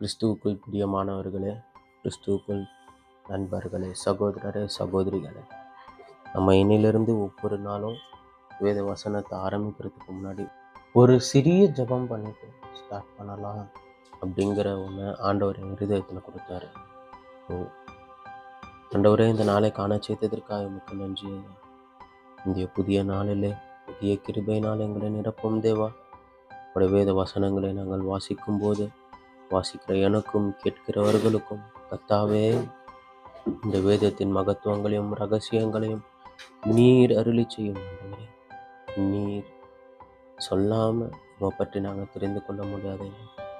கிறிஸ்துவுக்குள் பிரியமானவர்களே, கிறிஸ்துவுக்குள் நண்பர்களே, சகோதரரே, சகோதரிகளே, நம்ம இன்னிலிருந்து ஒவ்வொரு நாளும் வேத வசனத்தை ஆரம்பிக்கிறதுக்கு முன்னாடி ஒரு சிறிய ஜெபம் பண்ணிட்டு ஸ்டார்ட் பண்ணலாம் அப்படிங்கிற ஒன்று ஆண்டவர் என் இருதயத்தில் கொடுத்தாரு. ஆண்டவரே, இந்த நாளை காண செய்ததற்காக மிக்க நன்றி. இந்த புதிய நாளிலே புதிய கிருபையினால் எங்களை நிரப்பும் தேவா. உடைய வேத வசனங்களை நாங்கள் வாசிக்கும் போது வாசிக்கிற எனக்கும் கேட்கிறவர்களுக்கும் கர்த்தாவே, இந்த வேதத்தின் மகத்துவங்களையும் ரகசியங்களையும் நீர் அருளி செய்யும். ஆண்டவரே, நீர் சொல்லாம உம்மை பற்றி நாங்கள் தெரிந்து கொள்ள முடியாது.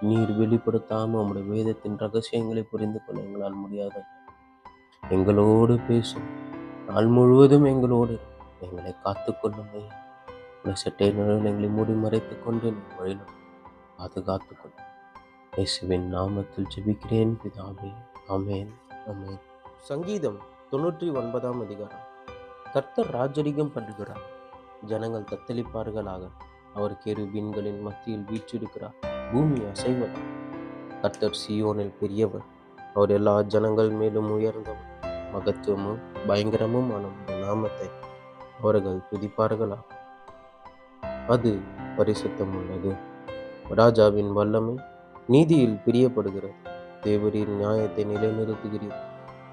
நீர் வெளிப்படுத்தாம உம்முடைய வேதத்தின் ரகசியங்களை புரிந்து கொள்ள எங்களால் முடியாது. எங்களோடு பேசும் நாள் முழுவதும் எங்களோடு எங்களை காத்துக்கொள்ளும். சட்டை நிழல் எங்களை மூடி மறைத்துக் கொண்டு வழியில் பாதுகாத்துக் கொள்ளும். இயேசுவின் நாமத்தில் ஜெபிக்கிறேன் பிதாவே, ஆமென், ஆமென். சங்கீதம் 99 அதிகாரம். கர்த்தர் ராஜரிகம் பண்ணுகிறார், ஜனங்கள் தத்தளிப்பார்களாக. அவர் கேருபீன்களின் மத்தியில் வீற்றிருக்கிறார், பூமி அசைவது. கர்த்தர் சீயோனில் பெரியவர், அவர் எல்லா ஜனங்கள் மேலும் உயர்ந்தவர். மகத்துவமும் பயங்கரமுமான நாமத்தை அவர்கள் துதிப்பார்களாக. அது பரிசுத்தம் உள்ளது. ராஜாவின் வல்லமை நீதியில் பிரியப்படுகிறது. தேவரீர் நியாயத்தை நிலைநிறுத்துகிறீர்.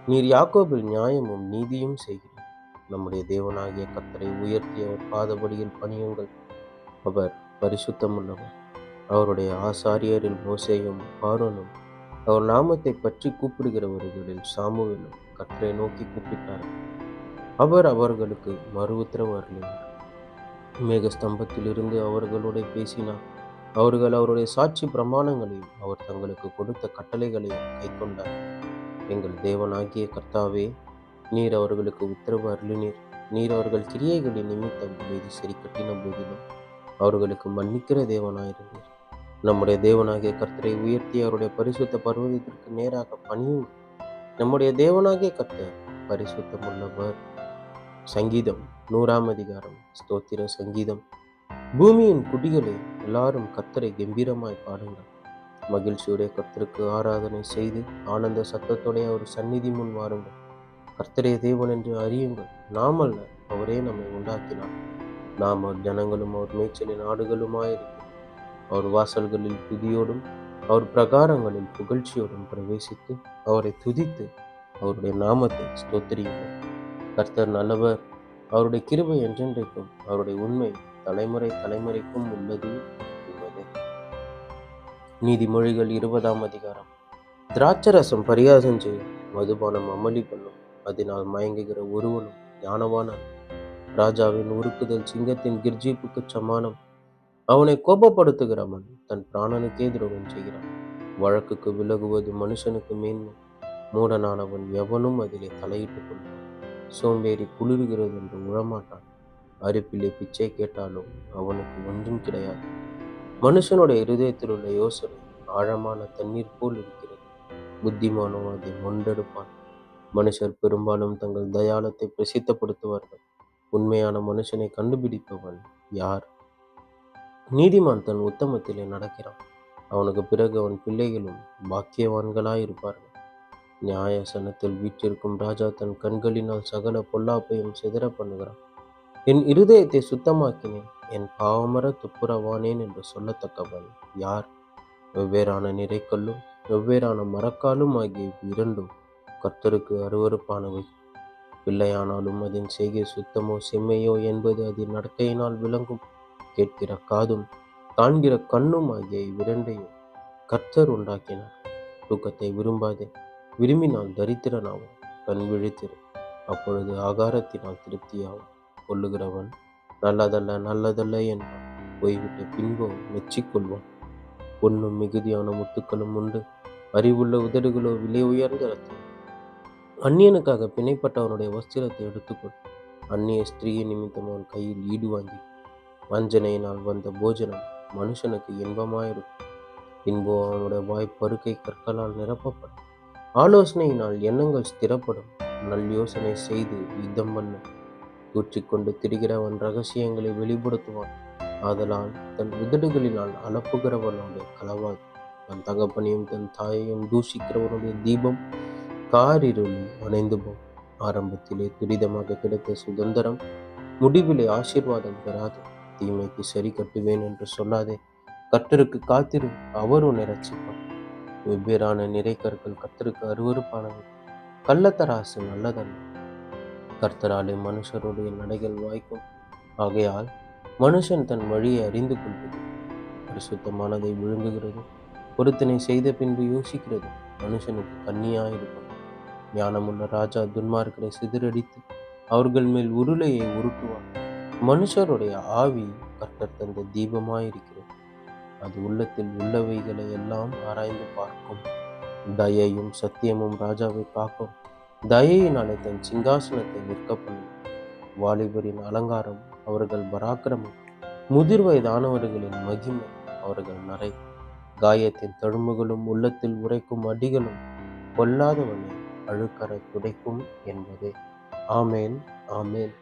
நீர் யாக்கோபில் நியாயமும் நீதியும் செய்கிறீர். நம்முடைய தேவனாகிய கர்த்தரை உயர்த்தி அவர் பாதபடியில் பணியுங்கள். அவர் பரிசுத்தம் உள்ளவர். அவருடைய ஆசாரியரில் மோசேயும் ஆரோனும் அவர் நாமத்தை பற்றி கூப்பிடுகிறவர்களில் சாமுவேலும் கர்த்தரை நோக்கி கூப்பிட்டார். அவர் அவர்களுக்கு மறு உத்தரவு அருளினார். மேகஸ்தம்பத்திலிருந்து அவர்களோட பேசினார். அவர்கள் அவருடைய சாட்சி பிரமாணங்களையும் அவர் தங்களுக்கு கொடுத்த கட்டளைகளையும் கைக்கொண்டார். எங்கள் தேவனாகிய கர்த்தாவே, நீர் அவர்களுக்கு உத்தரவு அருளினீர். நீர் அவர்கள் கிரியைகளின் நிமித்தம் மீது சரி கட்டின போதிலும் அவர்களுக்கு மன்னிக்கிற தேவனாயிருந்தீர். நம்முடைய தேவனாகிய கர்த்தரை உயர்த்தி அவருடைய பரிசுத்த பர்வதத்திற்கு நேராக பணியும். நம்முடைய தேவனாகிய கர்த்தர் பரிசுத்தம் உள்ளவர். சங்கீதம் 100 அதிகாரம். ஸ்தோத்திர சங்கீதம். பூமியின் குடிகளே, எல்லாரும் கர்த்தரை கம்பீரமாய் பாடுங்கள். மகிழ்ச்சியுடைய கர்த்தருக்கு ஆராதனை செய்து ஆனந்த சத்தத்தோடைய அவர் சந்நிதி முன் வாருங்கள். கர்த்தரே தேவன் என்று அறியுங்கள். நாம் அல்ல, அவரே நம்மை உண்டாக்கினார். நாம் அவர் ஜனங்களும் அவர் மேய்ச்சலின் ஆடுகளுமாயிருக்கிறோம். அவர் வாசல்களில் துதியோடும் அவர் பிரகாரங்களில் புகழ்ச்சியோடும் பிரவேசித்து அவரை துதித்து அவருடைய நாமத்தை ஸ்தோத்திரியுங்கள். கர்த்தர் நல்லவர், அவருடைய கிருபை என்றென்றைக்கும், அவருடைய உண்மை தலைமுறை தலைமுறைக்கும் உள்ளது. நீதிமொழிகள் 20 அதிகாரம். திராட்சரசம் பரியாசம் செய்யும், மதுபானம் அமளி பண்ணும், அதனால் மயங்குகிற ஒருவனும் ஞானவானான். ராஜாவின் உருக்குதல் சிங்கத்தின் கிர்ஜிப்புக்கு சமானம். அவனை கோபப்படுத்துகிறவன் தன் பிராணனுக்கே துரோகம் செய்கிறான். வழக்குக்கு விலகுவது மனுஷனுக்கு மேன்மை. மூடனானவன் எவனும் அதிலே தலையிட்டுக் கொள்வான். சோம்பேறி குளிர்கிறது என்று உழமாட்டான். அறுப்பிலே பிச்சை கேட்டாலும் அவனுக்கு ஒன்றும் கிடையாது. மனுஷனுடைய இருதயத்தில் உள்ள யோசனை ஆழமான தண்ணீர் போல் இருக்கிறது. புத்திமானோ அதை மொண்டெடுப்பான். மனுஷர் பெரும்பாலும் தங்கள் தயாளத்தை பிரசித்தப்படுத்துவார்கள். உண்மையான மனுஷனை கண்டுபிடிப்பவன் யார்? நீதிமான் தன் உத்தமத்திலே நடக்கிறான். அவனுக்கு பிறகு அவன் பிள்ளைகளும் பாக்கியவான்களாயிருப்பார்கள். நியாயசனத்தில் வீற்றிருக்கும் ராஜா தன் கண்களினால் சகல பொல்லாப்பையும் சிதற பண்ணுகிறான். என் இருதயத்தை சுத்தமாக்கினேன், என் பாவமர துப்புரவானேன் என்று சொல்லத்தக்கவன் யார்? வெவ்வேறான நிறைக்கல்லும் வெவ்வேறான மரக்காலும் ஆகிய இரண்டும் கர்த்தருக்கு அருவருப்பானவை. பிள்ளையானாலும் அதன் செய்கை சுத்தமோ செம்மையோ என்பது அதன் நடக்கையினால் விளங்கும். கேட்கிற காதும் காண்கிற கண்ணும் ஆகிய இவ்விரண்டையும் கர்த்தர் உண்டாக்கினார். தூக்கத்தை விரும்பாதே, விரும்பினால் தரித்திரனாகும். கண் விழித்திரு, அப்பொழுது ஆகாரத்தினால் திருப்தியாகும். கொள்ளுகிறவன் நல்லதல்ல நல்லதல்ல என்பான், போய்விட்ட பின்போ மெச்சிக்கொள்வான். பொன்னும் மிகுதியான முத்துக்களும் உண்டு, அறிவுள்ள உதடுகளோ விலை உயர்ந்த ரத்தம். அந்நியனுக்காக பிணைப்பட்டவனுடைய வஸ்திரத்தை எடுத்துக்கொள். அந்நிய ஸ்திரீயின் நிமித்தம் அவன் கையில் ஈடு வாங்கி. வஞ்சனையினால் வந்த போஜனம் மனுஷனுக்கு இன்பமாயிருக்கும். பின்போ அவனுடைய வாய் பருக்கை கற்களால் நிரப்பப்படும். ஆலோசனையினால் எண்ணங்கள் ஸ்திரப்படும். நல் யோசனை செய்து யுத்தம் பண்ண. தூற்றிக்கொண்டு திரிகிறவன் ரகசியங்களை வெளிப்படுத்துவான். ஆதலால் தன் உதடுகளினால் அலப்புகிறவனோடு கலவாது. தன் தகப்பனையும் தன் தாயையும் தூஷிக்கிறவனுடைய தீபம் காரிருளில் அணைந்து போம். ஆரம்பத்திலே துரிதமாக கிடைத்த சுதந்திரம் முடிவிலே ஆசீர்வாதம் பெறாது. தீமைக்கு சரி கட்டுவேன் என்று சொல்லாதே, கர்த்தருக்கு காத்திரு, அவர் உன்னை ரட்சிப்பார். வெவ்வேறான நிறைக்கற்கள் கர்த்தருக்கு அருவருப்பானவை, கள்ளத்தராசு நல்லதல்ல. கர்த்தராலே மனுஷருடைய நடைகள் வாய்க்கும். ஆகையால் மனுஷன் தன் வழியை அறிந்து கொள்வது பரிசுத்தமானதை விழுங்குகிறது. பொருத்தனை செய்த பின்பு யோசிக்கிறது மனுஷனுக்கு கண்ணியாயிருக்கும். ஞானமுள்ள ராஜா துன்மார்க்கரை சிதறடித்து அவர்கள் மேல் உருளையை உருட்டுவார். மனுஷருடைய ஆவி கர்த்தர் தந்த தீபமாயிருக்கிறது, அது உள்ளத்தில் உள்ளவைகளை எல்லாம் ஆராய்ந்து பார்க்கும். தயையும் சத்தியமும் ராஜாவை காக்கும், தயையினாலே தன் சிங்காசனத்தை நிற்க பண்ணும். வாலிபரின் அலங்காரம் அவர்கள் பராக்கிரமம், முதிர் வயதானவர்களின் மகிமை அவர்கள் நரை. காயத்தின் தழும்புகளும் உள்ளத்தில் உரைக்கும் அடிகளும் பொல்லாதவனை அழுக்கற துடைக்கும் என்பதே. ஆமேன், ஆமேன்.